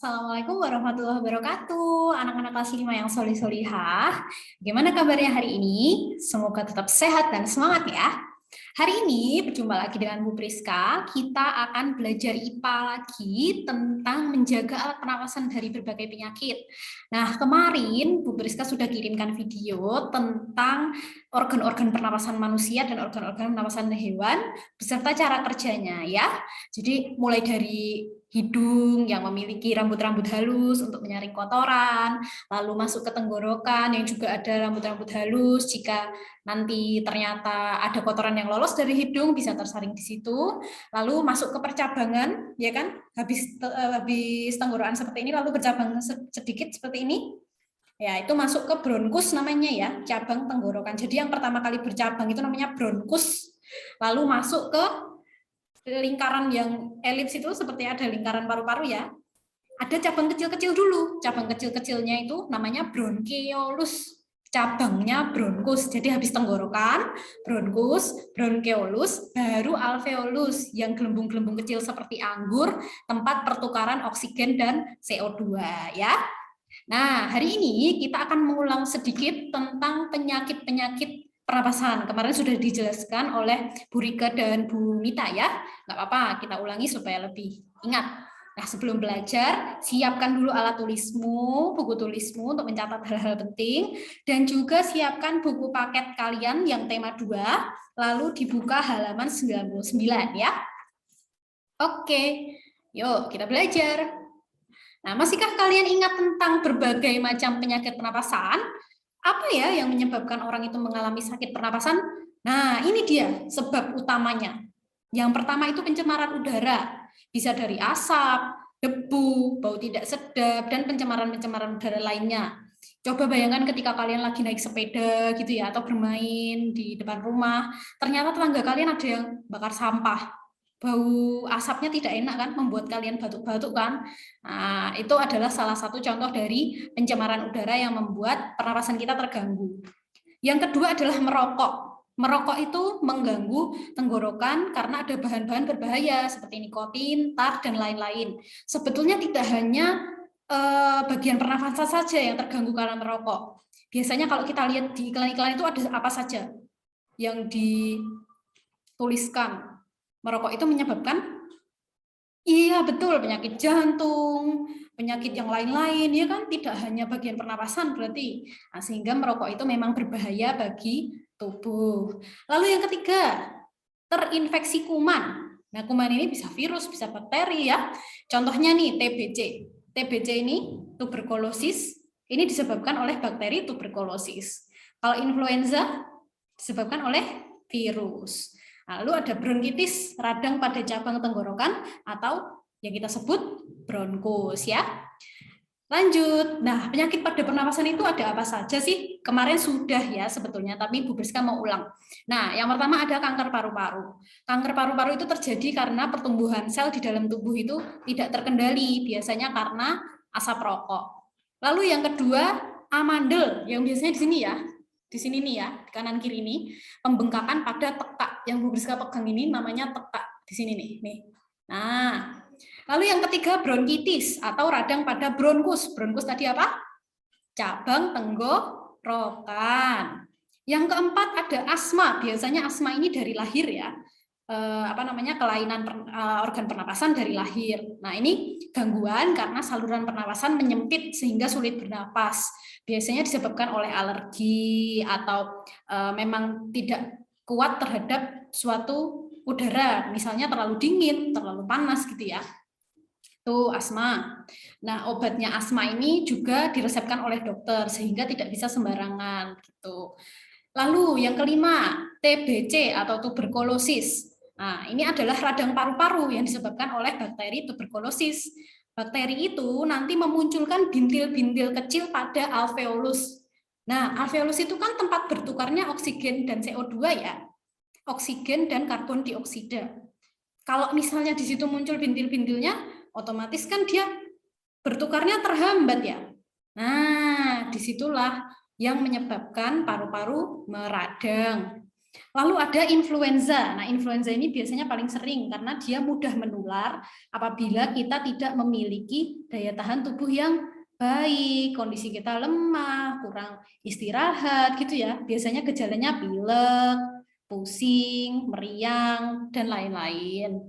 Assalamualaikum warahmatullahi wabarakatuh, anak-anak kelas 5 yang solih-solihah. Gimana kabarnya hari ini? Semoga tetap sehat dan semangat ya. Hari ini berjumpa lagi dengan Bu Priska, kita akan belajar IPA lagi tentang menjaga alat pernapasan dari berbagai penyakit. Nah, kemarin Bu Priska sudah kirimkan video tentang organ-organ pernapasan manusia dan organ-organ pernapasan hewan beserta cara kerjanya ya. Jadi mulai dari hidung yang memiliki rambut-rambut halus untuk menyaring kotoran, lalu masuk ke tenggorokan yang juga ada rambut-rambut halus jika nanti ternyata ada kotoran yang lolos dari hidung bisa tersaring di situ, lalu masuk ke percabangan, ya kan? Habis tenggorokan seperti ini lalu bercabang sedikit seperti ini. Ya, itu masuk ke bronkus namanya ya, cabang tenggorokan. Jadi yang pertama kali bercabang itu namanya bronkus. Lalu masuk ke lingkaran yang elips itu seperti ada lingkaran paru-paru ya. Ada cabang kecil-kecil dulu. Cabang kecil-kecilnya itu namanya bronkeolus. Cabangnya bronkus. Jadi habis tenggorokan, bronkus, bronkeolus, baru alveolus yang gelembung-gelembung kecil seperti anggur, tempat pertukaran oksigen dan CO2 ya. Nah, hari ini kita akan mengulang sedikit tentang penyakit-penyakit pernapasan. Kemarin sudah dijelaskan oleh Bu Rika dan Bu Nita ya. Nggak apa-apa, kita ulangi supaya lebih ingat. Nah, sebelum belajar, siapkan dulu alat tulismu, buku tulismu untuk mencatat hal-hal penting, dan juga siapkan buku paket kalian yang tema 2, lalu dibuka halaman 99 ya. Oke, yuk kita belajar. Nah, masihkah kalian ingat tentang berbagai macam penyakit pernapasan? Apa ya yang menyebabkan orang itu mengalami sakit pernapasan? Nah, ini dia sebab utamanya. Yang pertama itu pencemaran udara. Bisa dari asap, debu, bau tidak sedap, dan pencemaran-pencemaran udara lainnya. Coba bayangkan ketika kalian lagi naik sepeda gitu ya, atau bermain di depan rumah, ternyata tetangga kalian ada yang bakar sampah. Bau asapnya tidak enak kan, membuat kalian batuk-batuk kan. Nah, itu adalah salah satu contoh dari pencemaran udara yang membuat pernapasan kita terganggu. Yang kedua adalah merokok. Merokok itu mengganggu tenggorokan karena ada bahan-bahan berbahaya seperti nikotin, tar, dan lain-lain. Sebetulnya tidak hanya bagian pernafasan saja yang terganggu karena merokok. Biasanya kalau kita lihat di iklan-iklan itu ada apa saja yang dituliskan. Merokok itu menyebabkan, iya betul, penyakit jantung, penyakit yang lain-lain, ya kan? Tidak hanya bagian pernapasan berarti. Nah, sehingga merokok itu memang berbahaya bagi tubuh. Lalu yang ketiga, terinfeksi kuman. Nah, kuman ini bisa virus, bisa bakteri ya. Contohnya nih TBC. TBC ini tuberkulosis, ini disebabkan oleh bakteri tuberkulosis. Kalau influenza disebabkan oleh virus. Lalu ada bronkitis, radang pada cabang tenggorokan atau yang kita sebut bronkus ya. Lanjut. Nah, penyakit pada pernapasan itu ada apa saja sih? Kemarin sudah ya sebetulnya, tapi Bu Priska mau ulang. Nah, yang pertama ada kanker paru-paru. Kanker paru-paru itu terjadi karena pertumbuhan sel di dalam tubuh itu tidak terkendali, biasanya karena asap rokok. Lalu yang kedua, amandel, yang biasanya di sini ya. Di sini nih ya, di kanan kiri ini, pembengkakan pada tekak. Yang Bu Priska pegang ini namanya tekak. Di sini nih. Nah, lalu yang ketiga bronkitis atau radang pada bronkus. Bronkus tadi apa? Cabang tenggorokan. Yang keempat ada asma. Biasanya asma ini dari lahir ya. Kelainan organ pernapasan dari lahir. Nah, ini gangguan karena saluran pernapasan menyempit sehingga sulit bernapas. Biasanya disebabkan oleh alergi atau memang tidak kuat terhadap suatu udara, misalnya terlalu dingin, terlalu panas gitu ya. Itu asma. Nah, obatnya asma ini juga diresepkan oleh dokter sehingga tidak bisa sembarangan gitu. Lalu yang kelima, TBC atau tuberkulosis. Nah, ini adalah radang paru-paru yang disebabkan oleh bakteri tuberkulosis. Bakteri itu nanti memunculkan bintil-bintil kecil pada alveolus. Nah, alveolus itu kan tempat bertukarnya oksigen dan CO2 ya. Oksigen dan karbon dioksida. Kalau misalnya di situ muncul bintil-bintilnya, otomatis kan dia bertukarnya terhambat ya. Nah, disitulah yang menyebabkan paru-paru meradang. Lalu ada influenza. Nah, influenza ini biasanya paling sering karena dia mudah menular apabila kita tidak memiliki daya tahan tubuh yang baik, kondisi kita lemah, kurang istirahat gitu ya. Biasanya gejalanya pilek, pusing, meriang, dan lain-lain.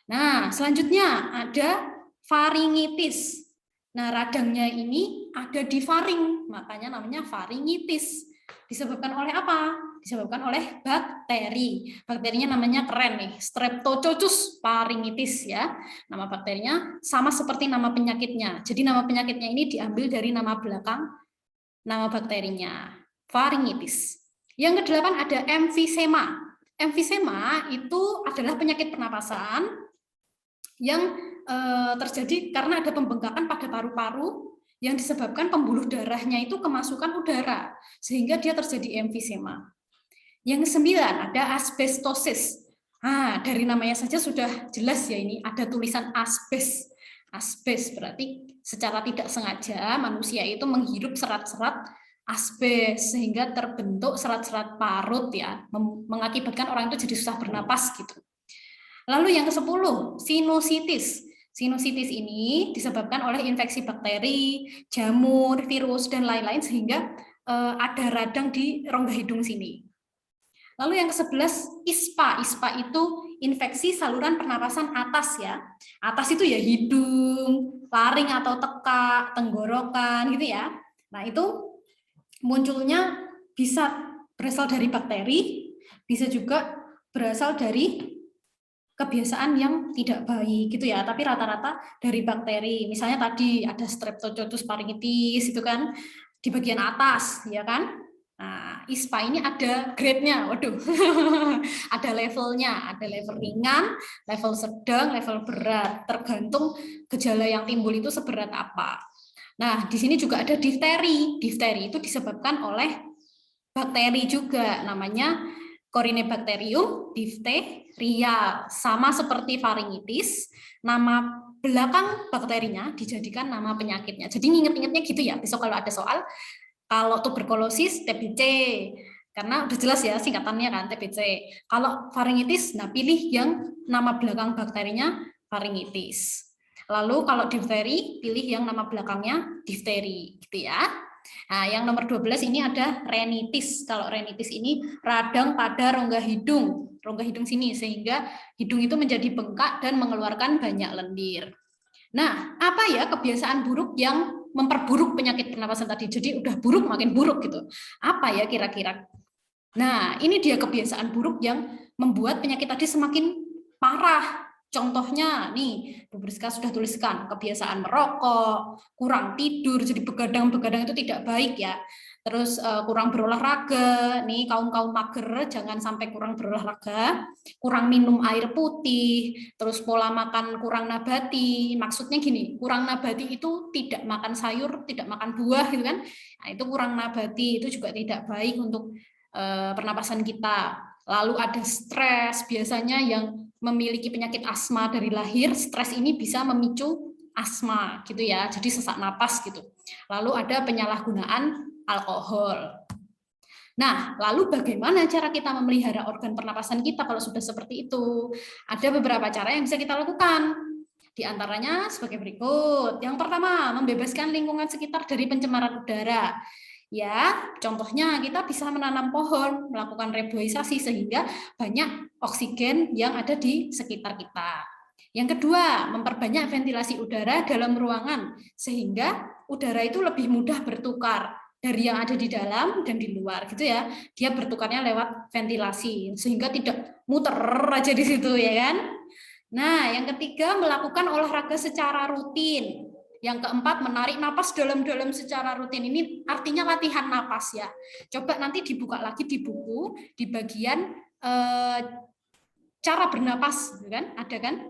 Nah, selanjutnya ada faringitis. Nah, radangnya ini ada di faring, makanya namanya faringitis. Disebabkan oleh apa? Disebabkan oleh bakteri. Bakterinya namanya keren nih, Streptococcus faringitis ya. Nama bakterinya sama seperti nama penyakitnya. Jadi nama penyakitnya ini diambil dari nama belakang nama bakterinya, faringitis. Yang kedelapan ada emfisema. Emfisema itu adalah penyakit pernapasan yang terjadi karena ada pembengkakan pada paru-paru yang disebabkan pembuluh darahnya itu kemasukan udara sehingga dia terjadi emfisema. Yang kesembilan ada asbestosis. Nah, dari namanya saja sudah jelas ya, ini ada tulisan asbes. Asbes berarti secara tidak sengaja manusia itu menghirup serat-serat asbes sehingga terbentuk serat-serat parut ya, mengakibatkan orang itu jadi susah bernapas gitu. Lalu yang ke-10, sinusitis. Sinusitis ini disebabkan oleh infeksi bakteri, jamur, virus, dan lain-lain sehingga ada radang di rongga hidung sini. Lalu yang ke-11, ISPA. ISPA itu infeksi saluran pernapasan atas ya. Atas itu ya hidung, laring atau tekak, tenggorokan gitu ya. Nah itu munculnya bisa berasal dari bakteri, bisa juga berasal dari kebiasaan yang tidak baik gitu ya, tapi rata-rata dari bakteri. Misalnya tadi ada Streptococcus faringitis itu kan di bagian atas ya kan. Nah, ISPA ini ada grade-nya. Waduh. Ada levelnya, ada level ringan, level sedang, level berat, tergantung gejala yang timbul itu seberat apa. Nah, di sini juga ada difteri. Difteri itu disebabkan oleh bakteri juga, namanya Corynebacterium diphtheria, sama seperti faringitis, nama belakang bakterinya dijadikan nama penyakitnya. Jadi inget-ingetnya gitu ya, besok kalau ada soal, kalau tuberkulosis TBC, karena udah jelas ya singkatannya kan TBC. Kalau faringitis, nah pilih yang nama belakang bakterinya faringitis. Lalu kalau difteri, pilih yang nama belakangnya difteri, gitu ya. Nah, yang nomor 12 ini ada renitis. Kalau renitis ini radang pada rongga hidung sini, sehingga hidung itu menjadi bengkak dan mengeluarkan banyak lendir. Nah, apa ya kebiasaan buruk yang memperburuk penyakit pernapasan tadi? Jadi udah buruk makin buruk gitu. Apa ya kira-kira? Nah, ini dia kebiasaan buruk yang membuat penyakit tadi semakin parah. Contohnya nih, Bu Priska sudah tuliskan, kebiasaan merokok, kurang tidur, jadi begadang-begadang itu tidak baik ya. Terus kurang berolahraga, nih kaum-kaum mager jangan sampai kurang berolahraga, kurang minum air putih, terus pola makan kurang nabati. Maksudnya gini, kurang nabati itu tidak makan sayur, tidak makan buah gitu kan. Nah, itu kurang nabati, itu juga tidak baik untuk pernapasan kita. Lalu ada stres, biasanya yang memiliki penyakit asma dari lahir, stres ini bisa memicu asma gitu ya, jadi sesak napas gitu. Lalu ada penyalahgunaan alkohol. Nah, lalu bagaimana cara kita memelihara organ pernapasan kita kalau sudah seperti itu? Ada beberapa cara yang bisa kita lakukan. Di antaranya sebagai berikut. Yang pertama, membebaskan lingkungan sekitar dari pencemaran udara. Ya, contohnya kita bisa menanam pohon, melakukan reboisasi sehingga banyak oksigen yang ada di sekitar kita. Yang kedua, memperbanyak ventilasi udara dalam ruangan sehingga udara itu lebih mudah bertukar dari yang ada di dalam dan di luar gitu ya. Dia bertukarnya lewat ventilasi sehingga tidak muter aja di situ ya kan. Nah, yang ketiga melakukan olahraga secara rutin. Yang keempat, menarik napas dalam-dalam secara rutin. Ini artinya latihan napas ya. Coba nanti dibuka lagi di buku, di bagian cara bernapas, kan? Ada kan?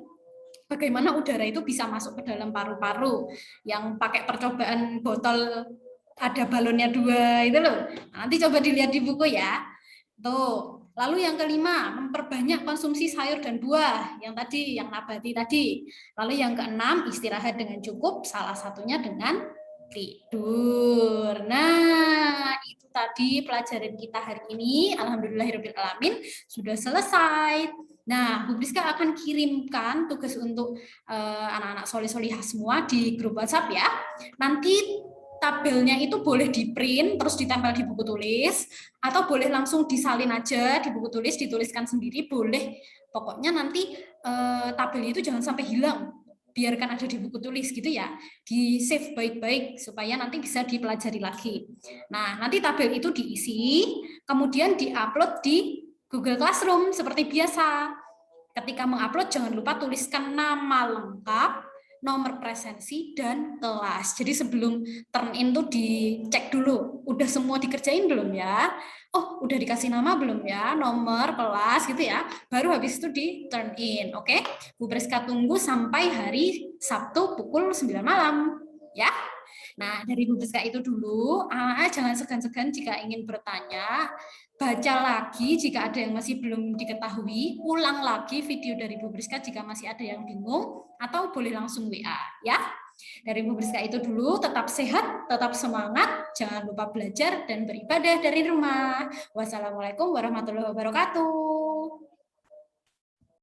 Bagaimana udara itu bisa masuk ke dalam paru-paru. Yang pakai percobaan botol ada balonnya 2 itu loh. Nanti coba dilihat di buku ya. Tuh. Lalu yang kelima, memperbanyak konsumsi sayur dan buah, yang tadi, yang nabati tadi. Lalu yang keenam, istirahat dengan cukup, salah satunya dengan Tidur. Nah, itu tadi pelajaran kita hari ini. Alhamdulillahirrahmanirrahim sudah selesai. Nah, Bu Priska akan kirimkan tugas untuk anak-anak solih-solihah semua di grup WhatsApp ya. Nanti tabelnya itu boleh di print terus ditempel di buku tulis atau boleh langsung disalin aja di buku tulis, dituliskan sendiri boleh. Pokoknya nanti tabelnya itu jangan sampai hilang. Biarkan ada di buku tulis gitu ya, di save baik-baik supaya nanti bisa dipelajari lagi. Nah, nanti tabel itu diisi, kemudian diupload di Google Classroom seperti biasa. Ketika mengupload jangan lupa tuliskan nama lengkap, nomor presensi, dan kelas. Jadi sebelum turn in tuh dicek dulu, udah semua dikerjain belum ya? Oh, udah dikasih nama belum ya? Nomor, kelas gitu ya. Baru habis itu di turn in, oke? Bu Priska tunggu sampai hari Sabtu pukul 9 malam, ya. Nah, dari Bu Priska itu dulu, jangan segan-segan jika ingin bertanya, baca lagi jika ada yang masih belum diketahui, ulang lagi video dari Bu Priska jika masih ada yang bingung, atau boleh langsung WA, ya. Dari Bu Priska itu dulu, tetap sehat, tetap semangat, jangan lupa belajar dan beribadah dari rumah. Wassalamualaikum warahmatullahi wabarakatuh.